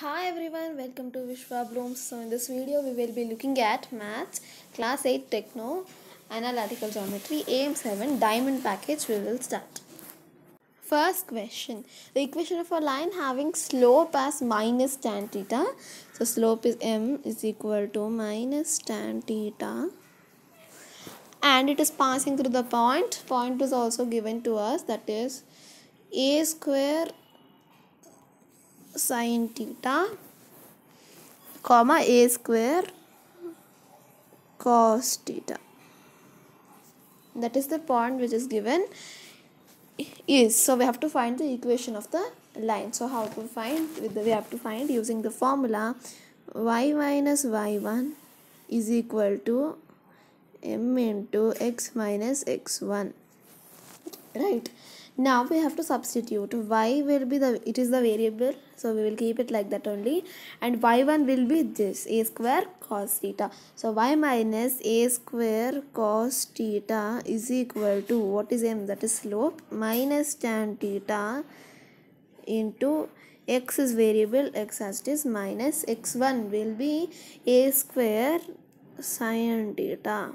Hi everyone, welcome to Vishwa Blooms. So in this video we will be looking at Maths Class 8 Techno Analytical Geometry AM7 Diamond Package. We will start. First question. The equation of a line having slope as minus tan theta. So slope is m is equal to minus tan theta. And it is passing through the point. Point is also given to us, that is a square sin theta comma a square cos theta. That is the point which is given is. So we have to find the equation of the line. So how to find? We have to find using the formula y minus y1 is equal to m into x minus x1. Right. Now we have to substitute. Y will be it is the variable, so we will keep it like that only, and y1 will be this, a square cos theta. So y minus a square cos theta is equal to, what is m? That is slope, minus tan theta into x is variable, x as it is, minus x1 will be a square sin theta.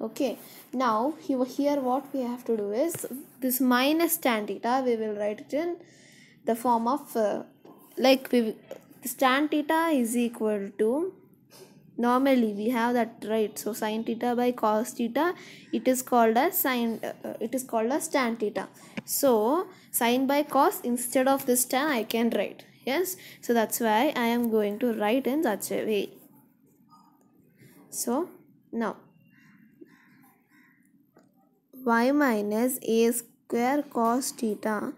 Okay, now here what we have to do is this minus tan theta, we will write it in the form of this tan theta is equal to, normally we have that, right? So sin theta by cos theta, it is called as tan theta. So sin by cos, instead of this tan I can write, yes. So that's why I am going to write in such a way. So now y minus a square cos theta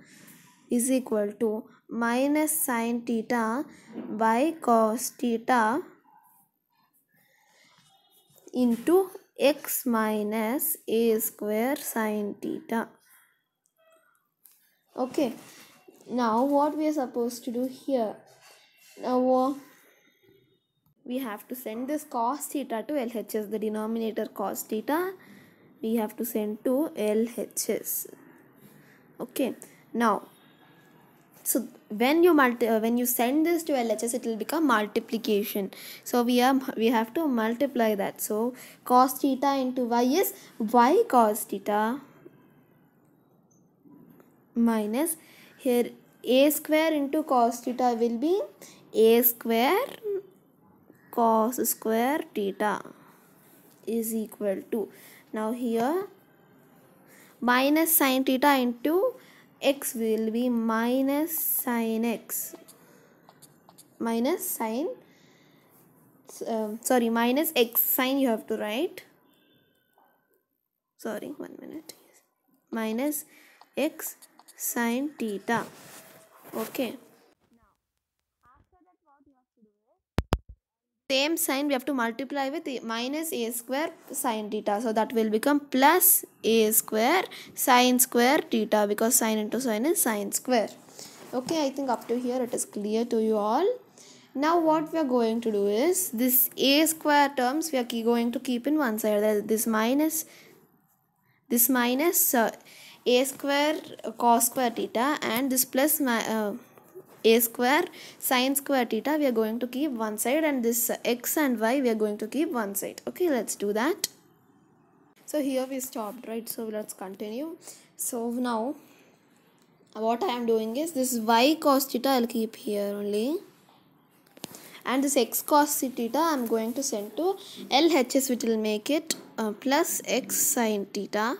is equal to minus sin theta by cos theta into x minus a square sin theta. Okay, now what we are supposed to do here? Now we have to send this cos theta to LHS, the denominator cos theta we have to send to LHS. Okay, now so when you send this to LHS, it will become multiplication. So we have to multiply that. So cos theta into y is y cos theta minus, here a square into cos theta will be a square cos square theta is equal to, now here minus sin theta into x will be minus sin x, minus x sin, you have to write, sorry, 1 minute, minus x sin theta. Okay, same sign we have to multiply with minus a square sin theta, so that will become plus a square sin square theta, because sin into sin is sin square. Okay, I think up to here it is clear to you all. Now what we are going to do is, this a square terms we are going to keep in one side, this minus a square cos square theta, and this plus a square sin square theta we are going to keep one side, and this x and y we are going to keep one side. Okay, let's do that. So here we stopped, right? So let's continue. So now what I am doing is, this y cos theta I'll keep here only, and this x cos theta I am going to send to LHS, which will make it plus x sin theta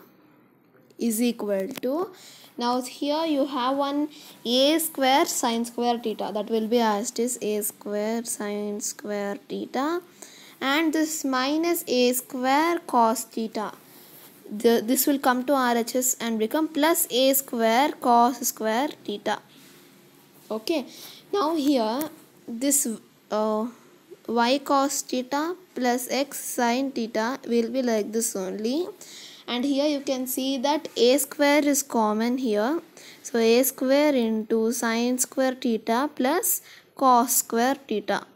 is equal to, now here you have one a square sin square theta, that will be as is a square sin square theta, and this minus a square cos theta, this will come to RHS and become plus a square cos square theta. Okay, now here this y cos theta plus x sin theta will be like this only, and here you can see that a square is common here, so a square into sin square theta plus cos square theta.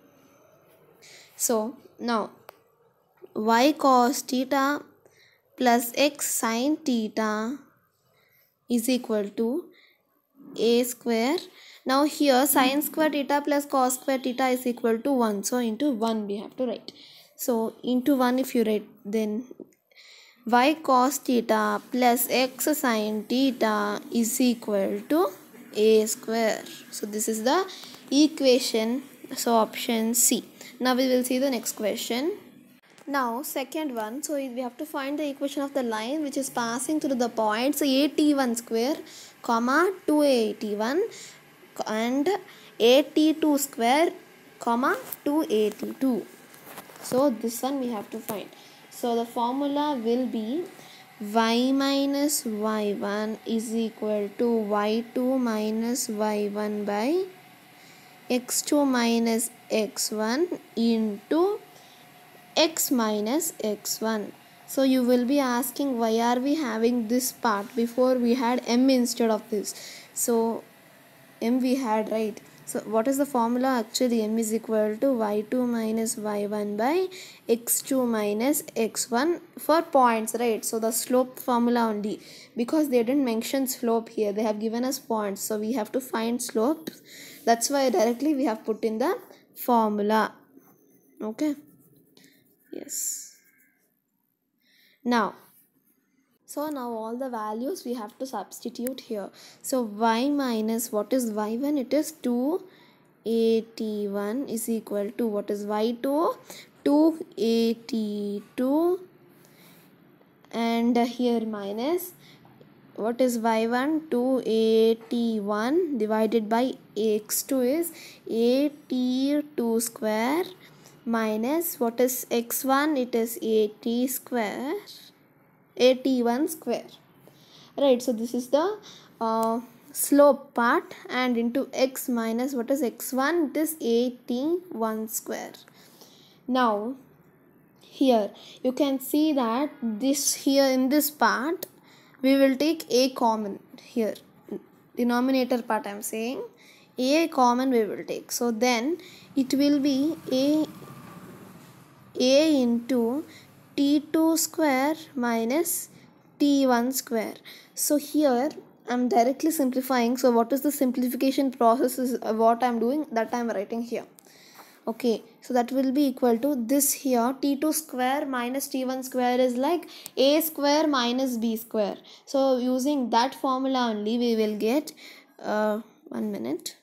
So now y cos theta plus x sin theta is equal to a square. Now here sin square theta plus cos square theta is equal to 1. So into 1 we have to write. So into 1 if you write, then y cos theta plus x sin theta is equal to a square. So this is the equation. So option C. Now we will see the next question. Now second one, so we have to find the equation of the line which is passing through the points at1 square comma 2at1 and at2 square comma 2at2. So this one we have to find. So the formula will be y minus y1 is equal to y2 minus y1 by x2 minus x1 into x minus x1. So you will be asking, why are we having this part? Before we had m instead of this. So m we had, right? So what is the formula? Actually m is equal to y2 minus y1 by x2 minus x1 for points, right? So the slope formula only, because they didn't mention slope here, they have given us points, so we have to find slopes. That's why directly we have put in the formula. Okay, yes. Now all the values we have to substitute here. So y minus, what is y1? It is 2at1 is equal to, what is y2? 2at2, and here minus, what is y1? 2at1 divided by x2 is at2 square minus, what is x1? It is at square, at1 square, right? So this is the slope part, and into x minus, what is x1? It is at1 square. Now here you can see that this, here in this part we will take a common, here denominator part I am saying, a common we will take. So then it will be a into t2 square minus t1 square. So here I am directly simplifying. So what is the simplification process is what I am doing, that I am writing here. Okay, so that will be equal to this here, t2 square minus t1 square is like a square minus b square. So using that formula only we will get 1 minute,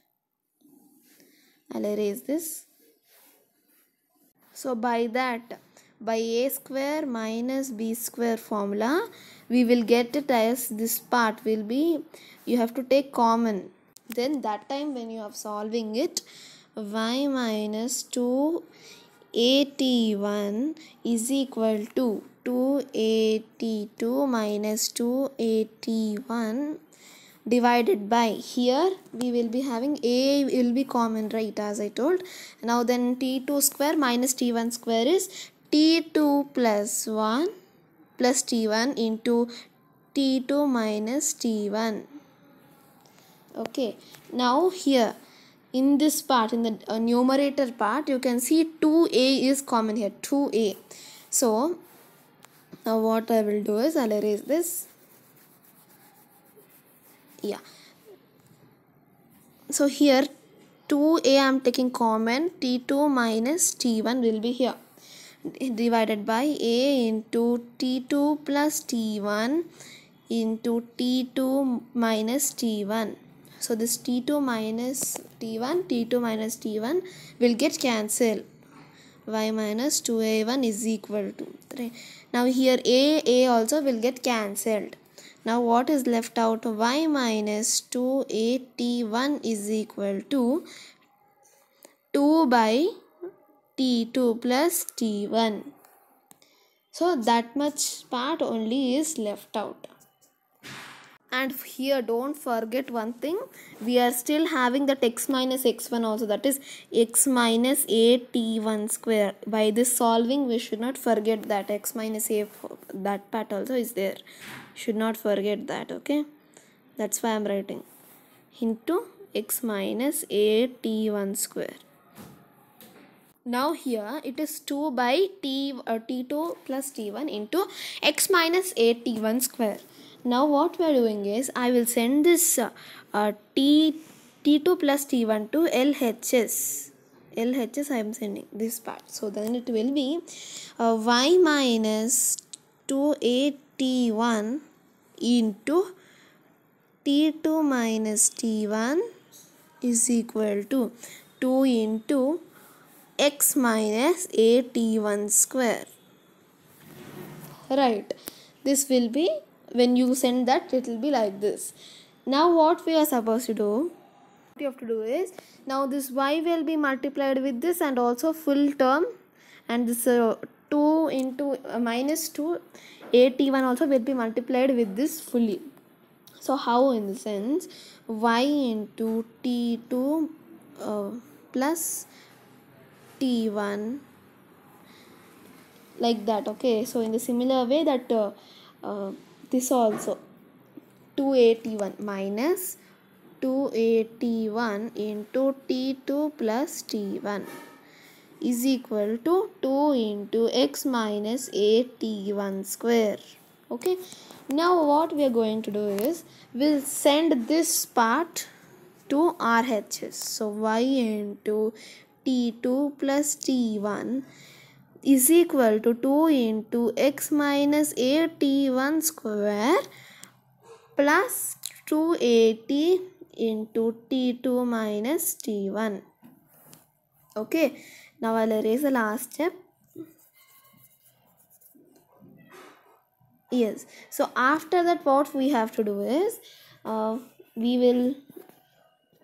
I'll erase this. So by that, by a square minus b square formula, we will get it as this part will be, you have to take common. Then that time when you are solving it, y minus 2at1 is equal to 2at2 minus 2at1 divided by, here we will be having a will be common, right, as I told. Now then t2 square minus t1 square is t2 plus 1 plus t1 into t2 minus t1. Okay, now here in this part, in the numerator part, you can see 2a is common here, 2a. So now what I will do is I'll erase this. Yeah, so here 2a I am taking common, t2 minus t1 will be here, divided by a into t2 plus t1 into t2 minus t1. So this t2 minus t1 will get cancelled. Y minus 2a1 is equal to 3. Now here a also will get cancelled. Now what is left out? Y minus 2at1 is equal to 2 by t2 plus t1. So that much part only is left out. And here don't forget one thing, we are still having that x minus x1 also, that is x minus at1 square. By this solving we should not forget that x minus a, that part also is there, should not forget that. Okay, that's why I am writing into x minus at1 square. Now here it is 2 by t2 plus t1 into x minus at1 square. Now what we are doing is I will send this T2 plus T1 to LHS I am sending this part. So then it will be y minus 2AT1 into T2 minus T1 is equal to 2 into x minus AT1 square. Right, this will be, when you send that, it will be like this. Now what we are supposed to do, what you have to do is, now this y will be multiplied with this and also full term, and this 2 into minus 2 AT1 also will be multiplied with this fully. So how, in the sense, y into T2 plus T1 like that. Okay, so in the similar way that this also 2AT1 minus 2AT1 into T2 plus T1 is equal to 2 into x minus AT1 square. Okay, now what we are going to do is, we'll send this part to RHS. So y into T2 plus T1 is equal to 2 into x minus AT1 square plus 2AT into T2 minus T1. Okay, now I'll erase the last step. Yes, so after that what we have to do is, we will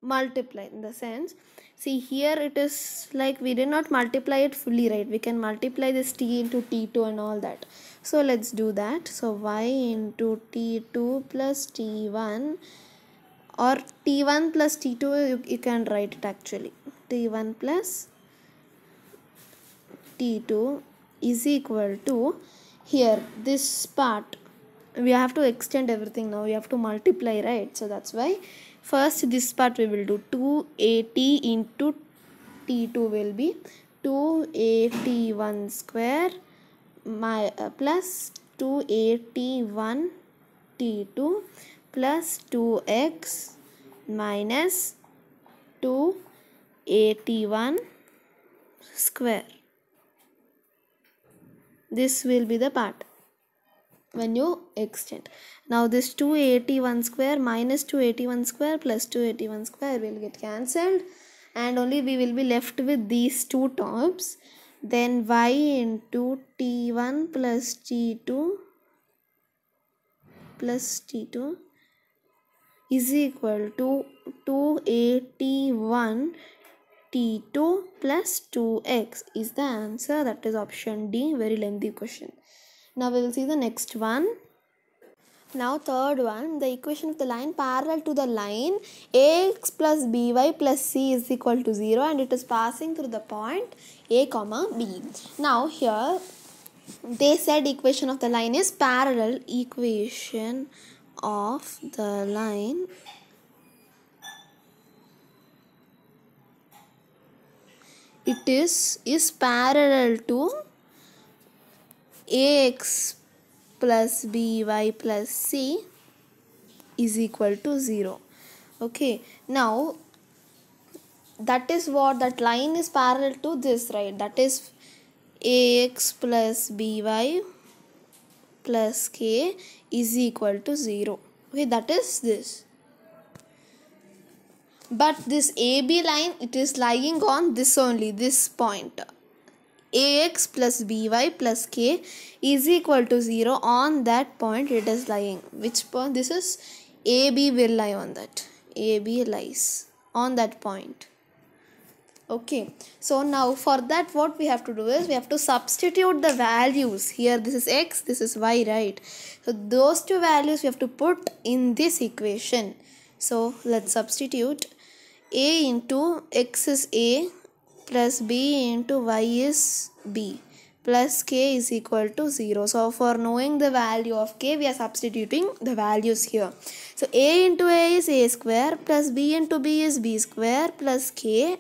multiply, in the sense, see here it is like we did not multiply it fully, right? We can multiply this t into t2 and all that. So let's do that. So y into t2 plus t1, or t1 plus t2, you can write it actually, t1 plus t2 is equal to, here this part we have to extend everything. Now we have to multiply, right? So that's why first this part we will do 2AT into T2 will be 2AT1 square plus 2AT1 T2 plus 2x minus 2AT1 square. This will be the part when you extend. Now this 2AT1 square minus 2AT1 square plus 2AT1 square will get cancelled, and only we will be left with these two terms. Then y into T1 plus T2 is equal to 2AT1 T2 plus 2x is the answer. That is option D. Very lengthy question. Now we will see the next one. Now third one, the equation of the line parallel to the line ax plus by plus c is equal to 0, and it is passing through the point a comma b. Now here they said equation of the line is parallel. Equation of the line it is parallel to ax plus by plus c is equal to 0. Okay, now that is what, that line is parallel to this, right? That is ax plus by plus k is equal to 0. Okay, that is this. But this AB line, it is lying on this only, this point. Ax plus by plus k is equal to 0. On that point it is lying. Which point? This is AB will lie on that. AB lies on that point. Okay, so now for that what we have to do is, we have to substitute the values. Here this is x, this is y, right? So those two values we have to put in this equation. So let's substitute. A into x is a plus b into y is b plus k is equal to 0. So for knowing the value of k, we are substituting the values here. So a into a is a square plus b into b is b square plus k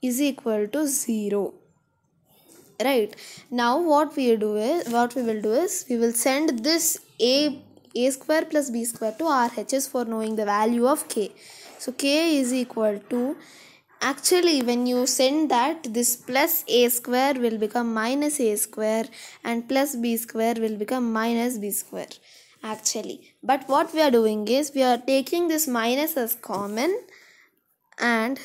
is equal to 0. Right, now what we will do is we will send this a a square plus b square to RHS for knowing the value of k. So k is equal to, actually when you send that, this plus a square will become minus a square and plus b square will become minus b square actually. But what we are doing is we are taking this minus as common, and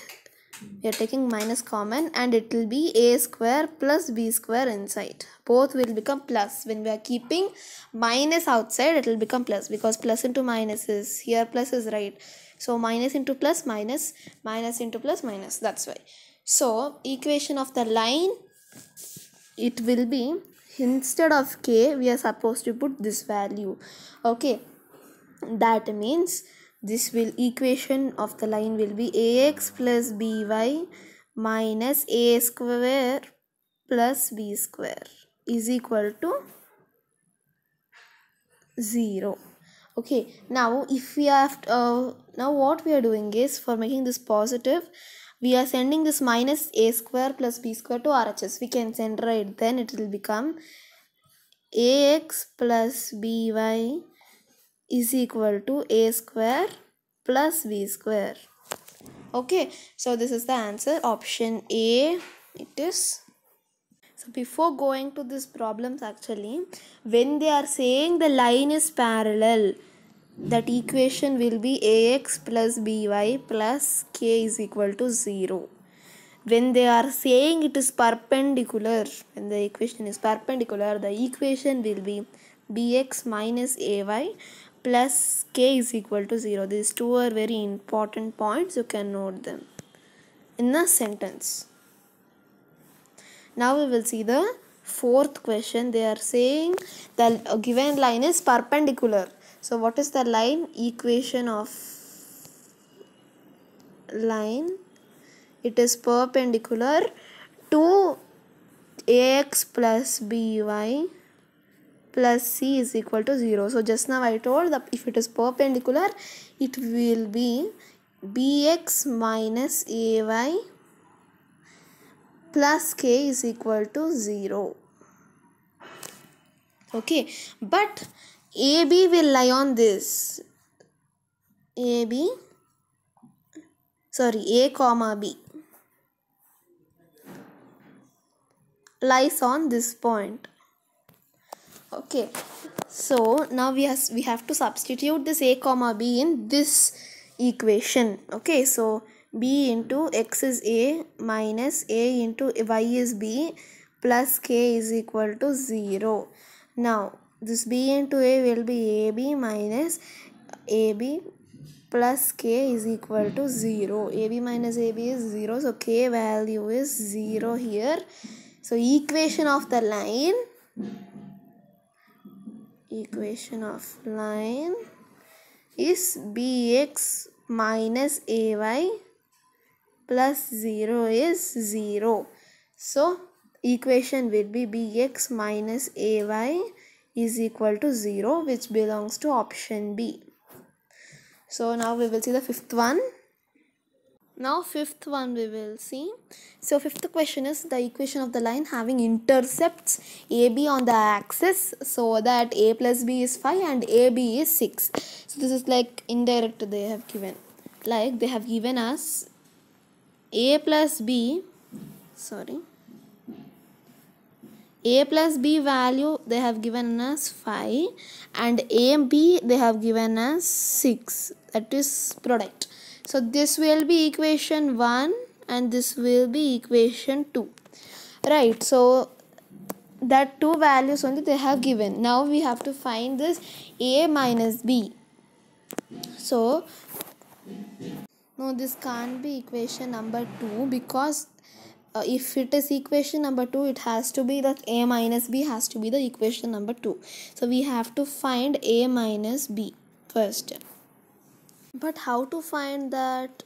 we are taking minus common, and it will be a square plus b square inside. Both will become plus. When we are keeping minus outside, it will become plus, because plus into minus is here, plus is right. So minus into plus, minus, minus into plus, minus. That's why. So equation of the line, it will be, instead of k we are supposed to put this value. Okay, that means this will, equation of the line will be ax plus by minus a square plus b square is equal to 0. Okay, now if we have now what we are doing is, for making this positive, we are sending this minus a square plus b square to RHS. We can send right, then it will become ax plus by is equal to a square plus b square. Okay, so this is the answer, option A it is. So before going to these problems, actually when they are saying the line is parallel, that equation will be ax plus by plus k is equal to 0. When they are saying it is perpendicular, when the equation is perpendicular, the equation will be bx minus ay plus k is equal to 0. These two are very important points, you can note them in a sentence. Now we will see the fourth question. They are saying the given line is perpendicular. So what is the line? Equation of line, it is perpendicular to ax plus by plus c is equal to 0. So just now I told that if it is perpendicular, it will be bx minus ay plus k is equal to 0. Okay, but AB will lie on this. A comma B lies on this point. Okay, so now we have to substitute this a comma b in this equation. Okay, so b into x is a minus a into y is b plus k is equal to 0. Now this b into a will be ab minus ab plus k is equal to 0. ab minus ab is 0, so k value is 0 here. So equation of line is bx minus ay plus 0 is 0. So equation will be bx minus ay is equal to 0, which belongs to option B. So now we will see the fifth one. Now fifth one we will see. So fifth question is the equation of the line having intercepts AB on the axis, so that A plus B is 5 and AB is 6. So this is like indirect they have given. Like they have given us A plus B value they have given us 5 and AB they have given us 6. That is product. So this will be equation 1 and this will be equation 2. Right, so that two values only they have given. Now we have to find this A minus B. So no, this can't be equation number 2, because if it is equation number 2, it has to be that A minus B has to be the equation number 2. So we have to find A minus B first. But how to find that?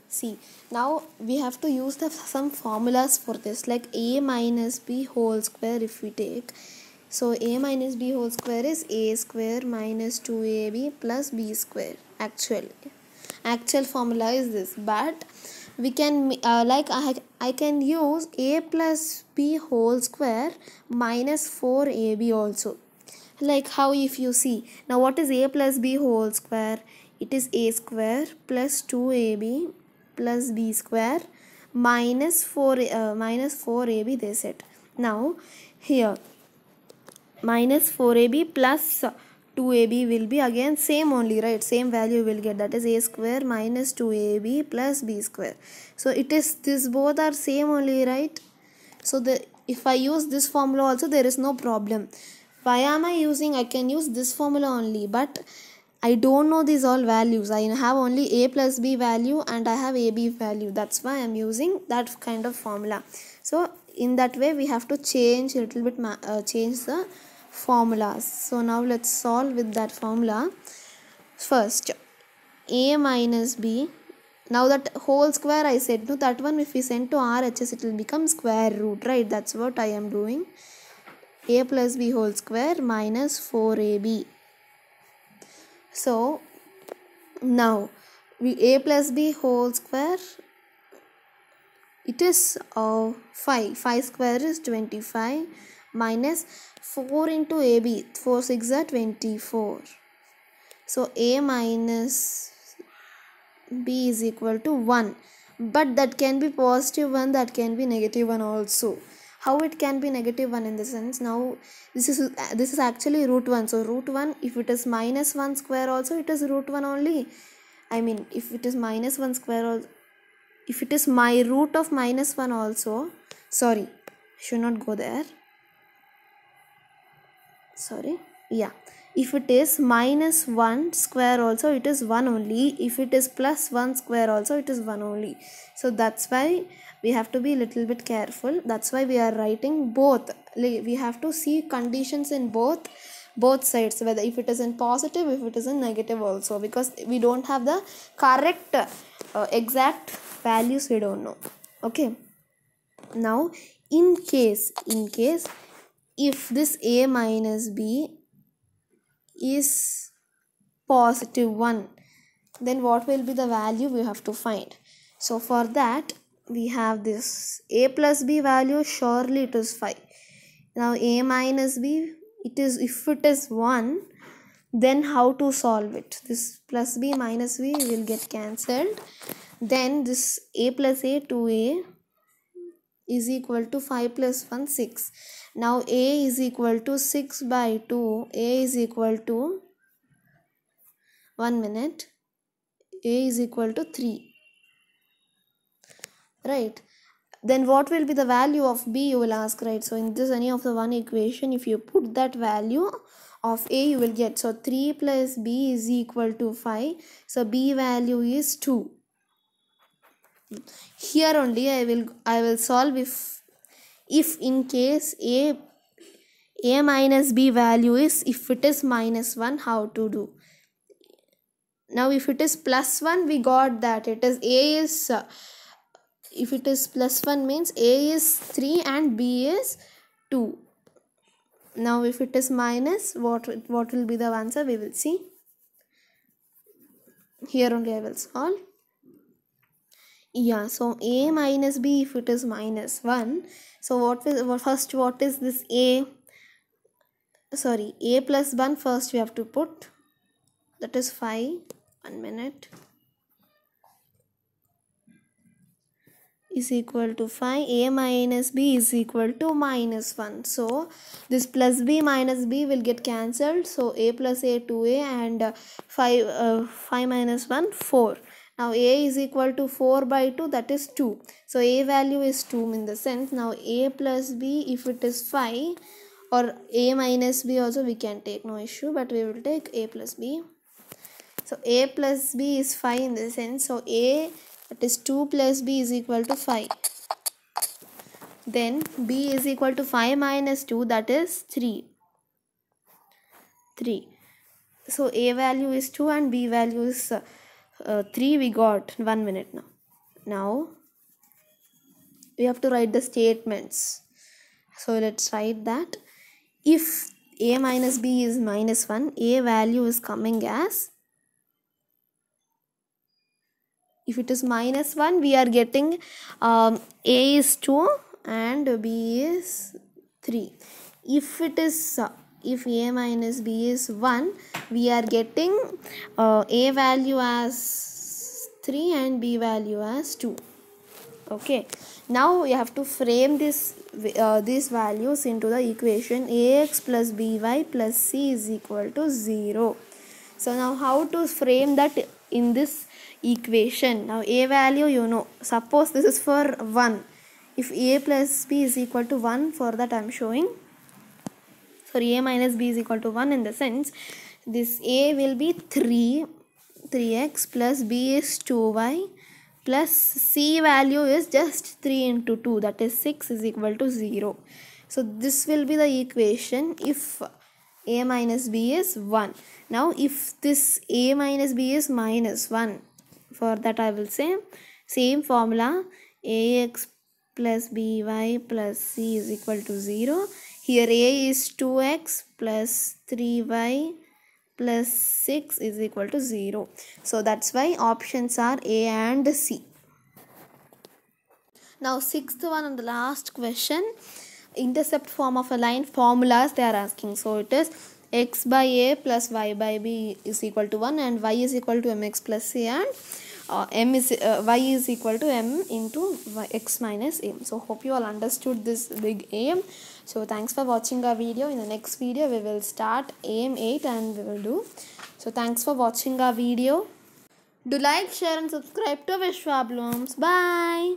See, now we have to use some formulas for this, like A minus B whole square if we take. So A minus B whole square is A square minus 2AB plus B square. Actual formula is this, but we can I can use A plus B whole square minus 4AB also. Like how, if you see, now what is a plus b whole square? It is a square plus 2ab plus b square minus 4ab, they said. Now here minus 4ab plus 2ab will be again same only, right? Same value will get, that is a square minus 2ab plus b square. So it is, this both are same only, right? So if I use this formula also, there is no problem. Why am I using, I can use this formula only, but I don't know these all values. I have only a plus b value and I have ab value. That's why I'm using that kind of formula. So in that way we have to change a little bit, change the formulas. So now let's solve with that formula. First, a minus b. Now that whole square I said, no, that one if we send to RHS it will become square root, right? That's what I am doing. A plus b whole square minus 4ab. So now a plus b whole square, it is 5. 5 square is 25 minus 4 into ab. 4 6 are 24. So a minus b is equal to 1, but that can be positive 1, that can be negative 1 also. How it can be negative 1? In the sense, now this is actually root 1. So root 1, if it is minus 1 square also, it is root 1 only. I mean, if it is minus 1 square, or if it is my root of minus 1 also, sorry, should not go there. Sorry, yeah, if it is minus 1 square also, it is 1 only. If it is plus 1 square also, it is 1 only. So that's why we have to be little bit careful. That's why we are writing both. We have to see conditions in both sides, whether if it is in positive, if it is in negative also, because we don't have the correct exact values, we don't know. Okay, now in case if this a minus b is positive 1, then what will be the value we have to find? So for that we have this a plus b value, surely it is 5. Now a minus b, it is, if it is 1, then how to solve it? This plus b minus b will get cancelled. Then this a plus a, 2a is equal to 5 plus 1, 6. Now a is equal to 6 by 2. A is equal to, 1 minute, a is equal to 3, right? Then what will be the value of b, you will ask, right? So in this, any of the one equation, if you put that value of a, you will get, so 3 plus b is equal to 5. So b value is 2. Here only I will solve if in case a minus b value is, if it is minus 1, how to do? Now if it is plus 1, we got that it is a is if it is plus 1 means a is 3 and b is 2. Now if it is minus, what will be the answer? We will see. Here only I will solve. Yeah, so a minus b, if it is minus 1, so what is this a? Sorry, a plus 1 first we have to put, that is 5. 1 minute, is equal to 5. A minus b is equal to minus 1. So this plus b minus b will get cancelled. So a plus a, 2a, and 5 minus 1, 4. Now a is equal to 4 by 2, that is 2. So a value is 2 in the sense. Now a plus b, if it is 5, or a minus b also we can take, no issue, but we will take a plus b. So a plus b is 5 in the sense. So a, that is 2 plus b is equal to 5. Then b is equal to 5 minus 2, that is 3. 3. So a value is 2 and b value is 3. We got. 1 minute now. Now we have to write the statements. So let's write that. If a minus b is minus 1, a value is coming as, if it is minus 1, we are getting a is 2 and b is 3. If it is if a minus b is 1, we are getting a value as 3 and b value as 2. Okay, now we have to frame these values into the equation ax plus by plus c is equal to 0. So now how to frame that in this equation? Now a value, you know, suppose this is for 1. If a plus b is equal to 1, for that I am showing, sorry, a minus b is equal to 1, in the sense this a will be 3x plus b is 2y plus c value is just 3 into 2, that is 6, is equal to 0. So this will be the equation if a minus b is 1. Now if this a minus b is minus 1, for that I will say same formula, ax plus by plus c is equal to 0. Here a is 2x plus 3y plus 6 is equal to 0. So that's why options are A and C. Now sixth one and the last question, intercept form of a line formulas they are asking. So it is x by a plus y by b is equal to 1 and y is equal to mx plus c, and y is equal to m into x minus a. So hope you all understood this big aim. So thanks for watching our video. In the next video we will start aim 8 and we will do. So thanks for watching our video. Do like, share and subscribe to Vishwa Blooms. Bye.